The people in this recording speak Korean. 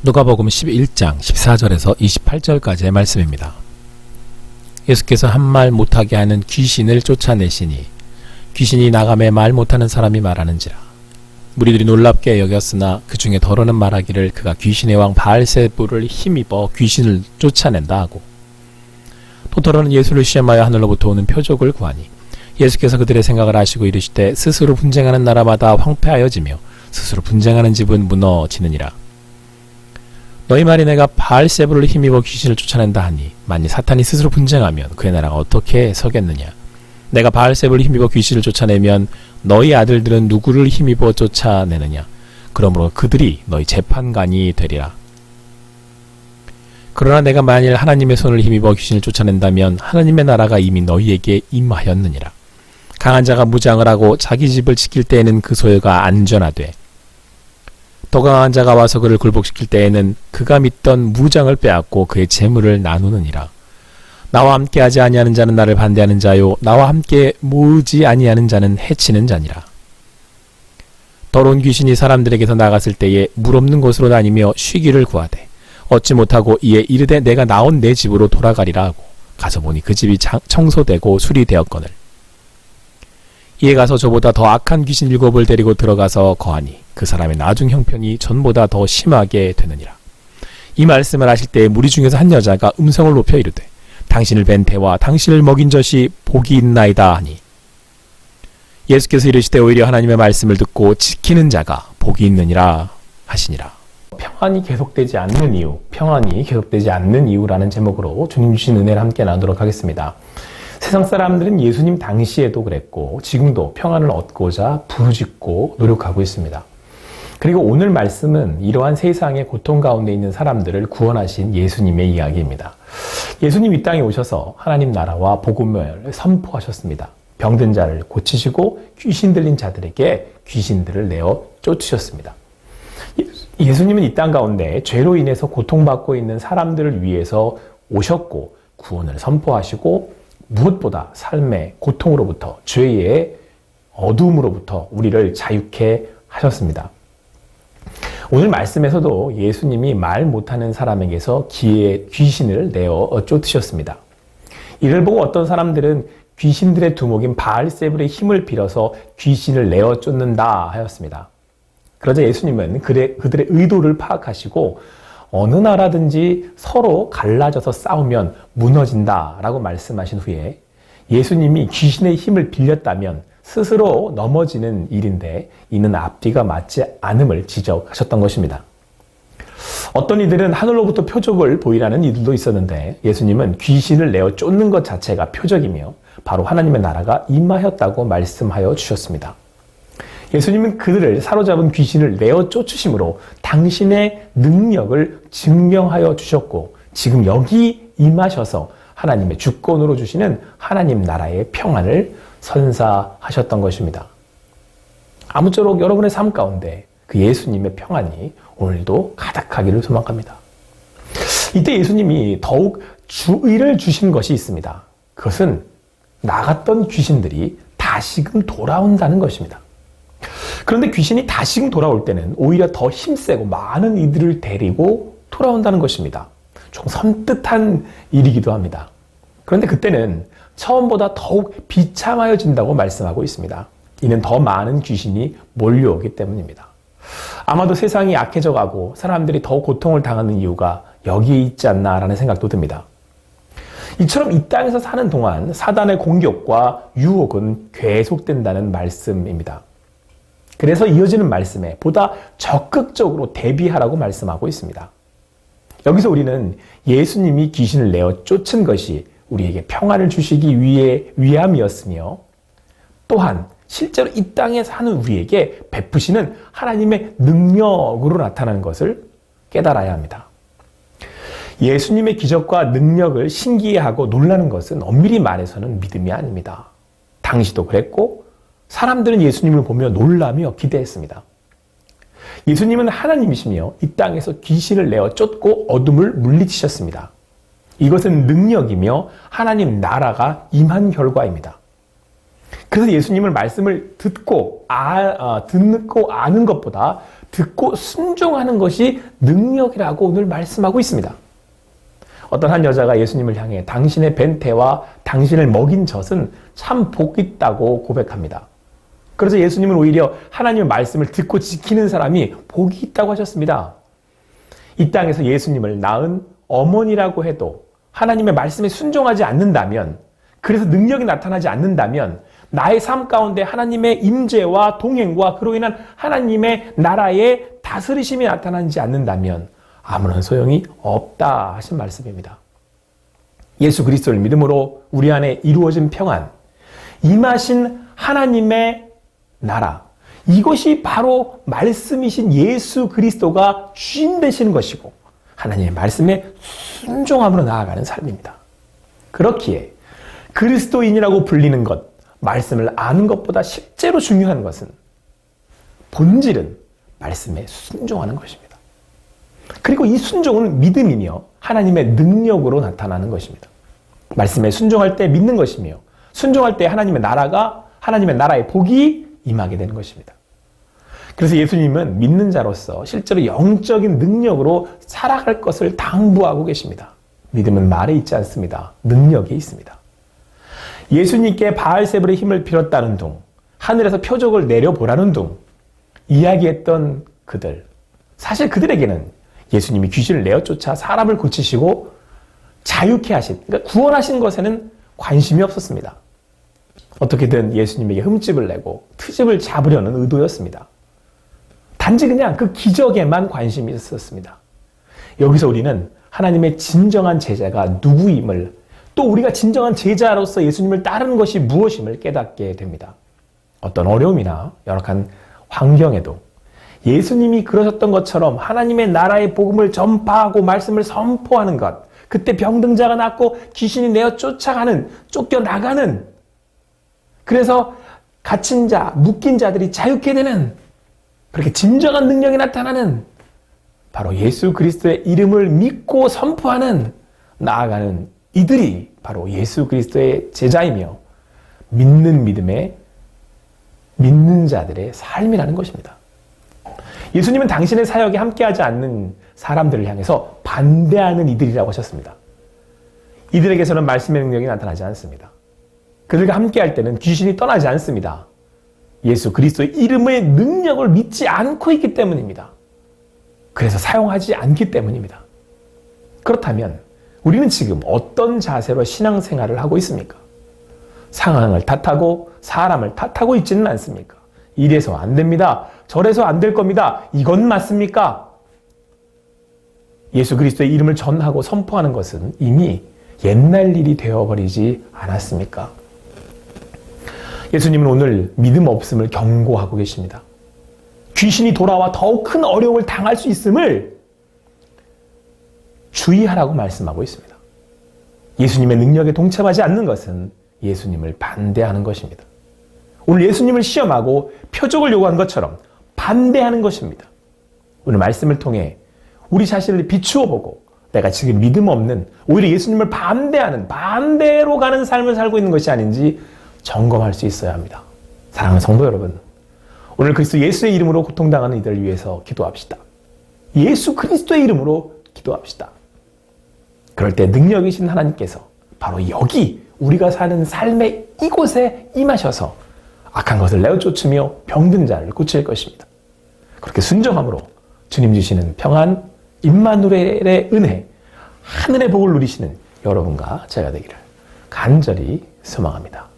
누가복음 11장 14절에서 28절까지의 말씀입니다. 예수께서 한 말 못하게 하는 귀신을 쫓아내시니 귀신이 나가매 말 못하는 사람이 말하는지라. 무리들이 놀랍게 여겼으나 그 중에 더러는 말하기를 그가 귀신의 왕 바알세불을 힘입어 귀신을 쫓아낸다 하고, 또 더러는 예수를 시험하여 하늘로부터 오는 표적을 구하니 예수께서 그들의 생각을 아시고 이르시되 스스로 분쟁하는 나라마다 황폐하여지며 스스로 분쟁하는 집은 무너지느니라. 너희 말이 내가 바알세불을 힘입어 귀신을 쫓아낸다 하니 만일 사탄이 스스로 분쟁하면 그의 나라가 어떻게 서겠느냐. 내가 바알세불을 힘입어 귀신을 쫓아내면 너희 아들들은 누구를 힘입어 쫓아내느냐. 그러므로 그들이 너희 재판관이 되리라. 그러나 내가 만일 하나님의 손을 힘입어 귀신을 쫓아낸다면 하나님의 나라가 이미 너희에게 임하였느니라. 강한 자가 무장을 하고 자기 집을 지킬 때에는 그 소유가 안전하되, 더 강한 자가 와서 그를 굴복시킬 때에는 그가 믿던 무장을 빼앗고 그의 재물을 나누느니라. 나와 함께 하지 아니하는 자는 나를 반대하는 자요, 나와 함께 모으지 아니하는 자는 해치는 자니라. 더러운 귀신이 사람들에게서 나갔을 때에 물 없는 곳으로 다니며 쉬기를 구하되 얻지 못하고 이에 이르되 내가 나온 내 집으로 돌아가리라 하고 가서 보니 그 집이 청소되고 수리되었거늘. 이에 가서 저보다 더 악한 귀신 7을 데리고 들어가서 거하니 그 사람의 나중 형편이 전보다 더 심하게 되느니라. 이 말씀을 하실 때에 무리 중에서 한 여자가 음성을 높여 이르되 당신을 뵌 태와 당신을 먹인 젖이 복이 있나이다 하니, 예수께서 이르시되 오히려 하나님의 말씀을 듣고 지키는 자가 복이 있느니라 하시니라. 평안이 계속되지 않는 이유라는 제목으로 주님 주신 은혜를 함께 나누도록 하겠습니다. 세상 사람들은 예수님 당시에도 그랬고 지금도 평안을 얻고자 부르짖고 노력하고 있습니다. 그리고 오늘 말씀은 이러한 세상의 고통 가운데 있는 사람들을 구원하신 예수님의 이야기입니다. 예수님 이 땅에 오셔서 하나님 나라와 복음을 선포하셨습니다. 병든 자를 고치시고 귀신 들린 자들에게 귀신들을 내어 쫓으셨습니다. 예수님은 이 땅 가운데 죄로 인해서 고통받고 있는 사람들을 위해서 오셨고 구원을 선포하시고 무엇보다 삶의 고통으로부터, 죄의 어두움으로부터 우리를 자유케 하셨습니다. 오늘 말씀에서도 예수님이 말 못하는 사람에게서 귀신을 내어 쫓으셨습니다. 이를 보고 어떤 사람들은 귀신들의 두목인 바알세불의 힘을 빌어서 귀신을 내어 쫓는다 하였습니다. 그러자 예수님은 그들의 의도를 파악하시고 어느 나라든지 서로 갈라져서 싸우면 무너진다라고 말씀하신 후에 예수님이 귀신의 힘을 빌렸다면 스스로 넘어지는 일인데 이는 앞뒤가 맞지 않음을 지적하셨던 것입니다. 어떤 이들은 하늘로부터 표적을 보이라는 이들도 있었는데 예수님은 귀신을 내어 쫓는 것 자체가 표적이며 바로 하나님의 나라가 임하였다고 말씀하여 주셨습니다. 예수님은 그들을 사로잡은 귀신을 내어 쫓으심으로 당신의 능력을 증명하여 주셨고 지금 여기 임하셔서 하나님의 주권으로 주시는 하나님 나라의 평안을 선사하셨던 것입니다. 아무쪼록 여러분의 삶 가운데 그 예수님의 평안이 오늘도 가득하기를 소망합니다. 이때 예수님이 더욱 주의를 주신 것이 있습니다. 그것은 나갔던 귀신들이 다시금 돌아온다는 것입니다. 그런데 귀신이 다시금 돌아올 때는 오히려 더 힘세고 많은 이들을 데리고 돌아온다는 것입니다. 좀 섬뜩한 일이기도 합니다. 그런데 그때는 처음보다 더욱 비참하여진다고 말씀하고 있습니다. 이는 더 많은 귀신이 몰려오기 때문입니다. 아마도 세상이 약해져가고 사람들이 더 고통을 당하는 이유가 여기에 있지 않나라는 생각도 듭니다. 이처럼 이 땅에서 사는 동안 사단의 공격과 유혹은 계속된다는 말씀입니다. 그래서 이어지는 말씀에 보다 적극적으로 대비하라고 말씀하고 있습니다. 여기서 우리는 예수님이 귀신을 내어 쫓은 것이 우리에게 평안을 주시기 위함이었으며 또한 실제로 이 땅에 사는 우리에게 베푸시는 하나님의 능력으로 나타나는 것을 깨달아야 합니다. 예수님의 기적과 능력을 신기해하고 놀라는 것은 엄밀히 말해서는 믿음이 아닙니다. 당시도 그랬고 사람들은 예수님을 보며 놀라며 기대했습니다. 예수님은 하나님이시며 이 땅에서 귀신을 내어 쫓고 어둠을 물리치셨습니다. 이것은 능력이며 하나님 나라가 임한 결과입니다. 그래서 예수님을 말씀을 듣고 아는 것보다 듣고 순종하는 것이 능력이라고 오늘 말씀하고 있습니다. 어떤 한 여자가 예수님을 향해 당신의 벤테와 당신을 먹인 젖은 참 복 있다고 고백합니다. 그래서 예수님은 오히려 하나님의 말씀을 듣고 지키는 사람이 복이 있다고 하셨습니다. 이 땅에서 예수님을 낳은 어머니라고 해도 하나님의 말씀에 순종하지 않는다면, 그래서 능력이 나타나지 않는다면, 나의 삶 가운데 하나님의 임재와 동행과 그로 인한 하나님의 나라의 다스리심이 나타나지 않는다면 아무런 소용이 없다 하신 말씀입니다. 예수 그리스도를 믿음으로 우리 안에 이루어진 평안, 임하신 하나님의 나라, 이것이 바로 말씀이신 예수 그리스도가 주인 되시는 것이고 하나님의 말씀에 순종함으로 나아가는 삶입니다. 그렇기에 그리스도인이라고 불리는 것, 말씀을 아는 것보다 실제로 중요한 것은, 본질은 말씀에 순종하는 것입니다. 그리고 이 순종은 믿음이며 하나님의 능력으로 나타나는 것입니다. 말씀에 순종할 때 믿는 것이며, 순종할 때 하나님의 나라의 복이 임하게 되는 것입니다. 그래서 예수님은 믿는 자로서 실제로 영적인 능력으로 살아갈 것을 당부하고 계십니다. 믿음은 말에 있지 않습니다. 능력에 있습니다. 예수님께 바알세불의 힘을 빌었다는 둥, 하늘에서 표적을 내려보라는 둥 이야기했던 그들, 사실 그들에게는 예수님이 귀신을 내어쫓아 사람을 고치시고 자유케 하신, 그러니까 구원하신 것에는 관심이 없었습니다. 어떻게든 예수님에게 흠집을 내고 트집을 잡으려는 의도였습니다. 단지 그냥 그 기적에만 관심이 있었습니다. 여기서 우리는 하나님의 진정한 제자가 누구임을, 또 우리가 진정한 제자로서 예수님을 따르는 것이 무엇임을 깨닫게 됩니다. 어떤 어려움이나 열악한 환경에도 예수님이 그러셨던 것처럼 하나님의 나라의 복음을 전파하고 말씀을 선포하는 것, 그때 병든 자가 낫고 귀신이 내어 쫓겨나가는, 그래서 갇힌 자, 묶인 자들이 자유케 되는, 그렇게 진정한 능력이 나타나는, 바로 예수 그리스도의 이름을 믿고 선포하는, 나아가는 이들이 바로 예수 그리스도의 제자이며 믿는 믿음에 믿는 자들의 삶이라는 것입니다. 예수님은 당신의 사역에 함께하지 않는 사람들을 향해서 반대하는 이들이라고 하셨습니다. 이들에게서는 말씀의 능력이 나타나지 않습니다. 그들과 함께할 때는 귀신이 떠나지 않습니다. 예수 그리스도의 이름의 능력을 믿지 않고 있기 때문입니다. 그래서 사용하지 않기 때문입니다. 그렇다면 우리는 지금 어떤 자세로 신앙생활을 하고 있습니까? 상황을 탓하고 사람을 탓하고 있지는 않습니까? 이래서 안 됩니다. 저래서 안 될 겁니다. 이건 맞습니까? 예수 그리스도의 이름을 전하고 선포하는 것은 이미 옛날 일이 되어버리지 않았습니까? 예수님은 오늘 믿음 없음을 경고하고 계십니다. 귀신이 돌아와 더욱 큰 어려움을 당할 수 있음을 주의하라고 말씀하고 있습니다. 예수님의 능력에 동참하지 않는 것은 예수님을 반대하는 것입니다. 오늘 예수님을 시험하고 표적을 요구한 것처럼 반대하는 것입니다. 오늘 말씀을 통해 우리 자신을 비추어 보고 내가 지금 믿음 없는, 오히려 예수님을 반대하는, 반대로 가는 삶을 살고 있는 것이 아닌지 점검할 수 있어야 합니다. 사랑하는 성도 여러분, 오늘 그리스도 예수의 이름으로 고통당하는 이들을 위해서 기도합시다. 예수 그리스도의 이름으로 기도합시다. 그럴 때 능력이신 하나님께서 바로 여기 우리가 사는 삶의 이곳에 임하셔서 악한 것을 내어쫓으며 병든 자를 고칠 것입니다. 그렇게 순종함으로 주님 주시는 평안, 임마누엘의 은혜, 하늘의 복을 누리시는 여러분과 제가 되기를 간절히 소망합니다.